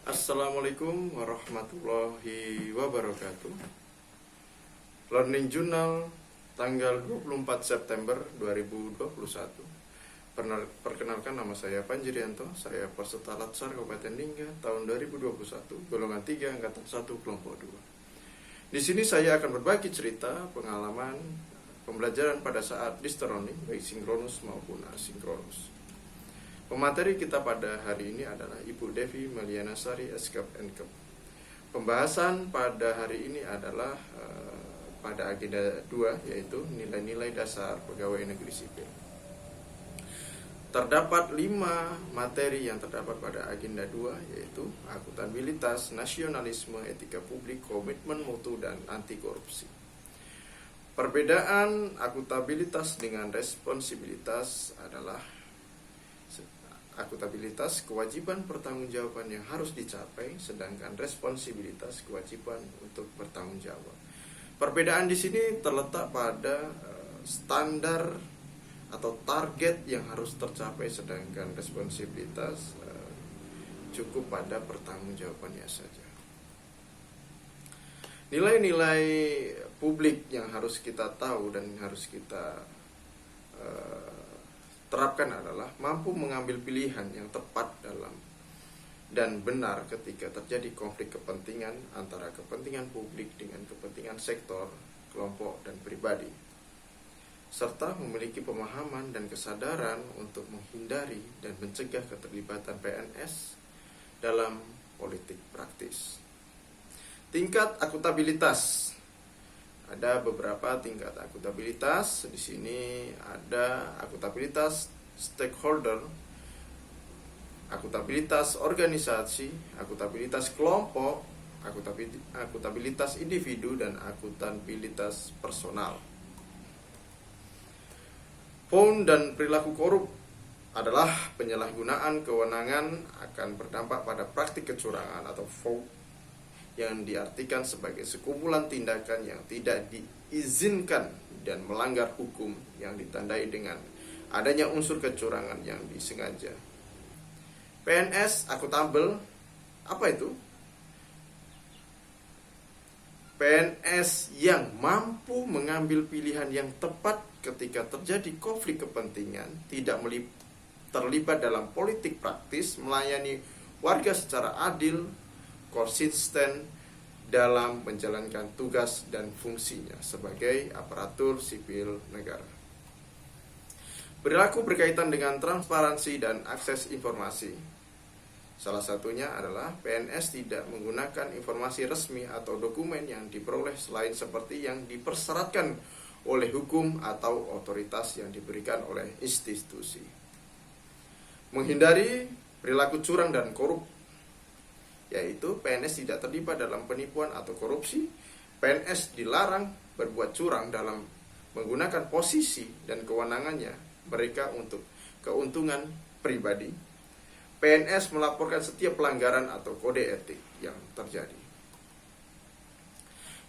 Assalamualaikum warahmatullahi wabarakatuh. Learning Journal tanggal 24 September 2021. Perkenalkan, nama saya Panji Rianto. Saya peserta Latsar Kabupaten Lingga tahun 2021, golongan 3, angkatan 1, kelompok 2. Di sini saya akan berbagi cerita pengalaman pembelajaran pada saat distance learning, baik sinkronus maupun asinkronus. Pemateri kita pada hari ini adalah Ibu Devi Meliana Sari, Eskap Enkep. Pembahasan pada hari ini adalah pada agenda 2, yaitu nilai-nilai dasar pegawai negeri sipil. Terdapat 5 materi yang terdapat pada agenda 2, yaitu akuntabilitas, nasionalisme, etika publik, komitmen mutu, dan anti korupsi. Perbedaan akuntabilitas dengan responsibilitas adalah akuntabilitas kewajiban pertanggungjawaban yang harus dicapai, sedangkan responsibilitas kewajiban untuk bertanggung jawab. Perbedaan di sini terletak pada standar atau target yang harus tercapai, sedangkan responsibilitas cukup pada pertanggungjawabannya saja. Nilai-nilai publik yang harus kita tahu dan harus kita terapkan adalah mampu mengambil pilihan yang tepat dalam dan benar ketika terjadi konflik kepentingan antara kepentingan publik dengan kepentingan sektor, kelompok, dan pribadi, serta memiliki pemahaman dan kesadaran untuk menghindari dan mencegah keterlibatan PNS dalam politik praktis. Tingkat akuntabilitas. Ada beberapa tingkat akuntabilitas. Di sini ada akuntabilitas stakeholder, akuntabilitas organisasi, akuntabilitas kelompok, akuntabilitas individu, dan akuntabilitas personal. Font dan perilaku korup adalah penyalahgunaan kewenangan akan berdampak pada praktik kecurangan atau fraud, yang diartikan sebagai sekumpulan tindakan yang tidak diizinkan dan melanggar hukum yang ditandai dengan adanya unsur kecurangan yang disengaja. PNS akuntabel, apa itu? PNS yang mampu mengambil pilihan yang tepat ketika terjadi konflik kepentingan, tidak terlibat dalam politik praktis, melayani warga secara adil, konsisten dalam menjalankan tugas dan fungsinya sebagai aparatur sipil negara. Perilaku berkaitan dengan transparansi dan akses informasi. Salah satunya adalah PNS tidak menggunakan informasi resmi atau dokumen yang diperoleh selain seperti yang dipersyaratkan oleh hukum atau otoritas yang diberikan oleh institusi. Menghindari perilaku curang dan korup, yaitu PNS tidak terlibat dalam penipuan atau korupsi. PNS dilarang berbuat curang dalam menggunakan posisi dan kewenangannya mereka untuk keuntungan pribadi. PNS melaporkan setiap pelanggaran atau kode etik yang terjadi.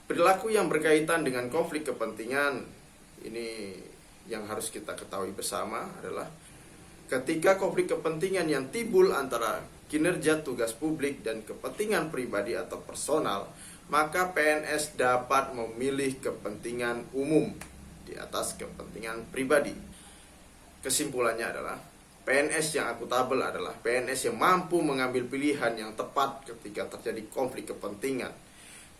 Perilaku yang berkaitan dengan konflik kepentingan, ini yang harus kita ketahui bersama adalah ketika konflik kepentingan yang timbul antara kinerja tugas publik dan kepentingan pribadi atau personal, maka PNS dapat memilih kepentingan umum di atas kepentingan pribadi. Kesimpulannya adalah PNS yang akuntabel adalah PNS yang mampu mengambil pilihan yang tepat ketika terjadi konflik kepentingan,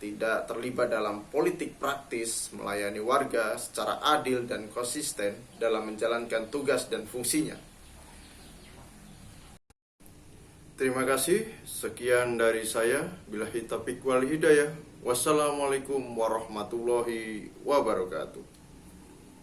tidak terlibat dalam politik praktis, melayani warga secara adil dan konsisten dalam menjalankan tugas dan fungsinya. Terima kasih, sekian dari saya. Billahi taufiq wal hidayah. Wassalamualaikum warahmatullahi wabarakatuh.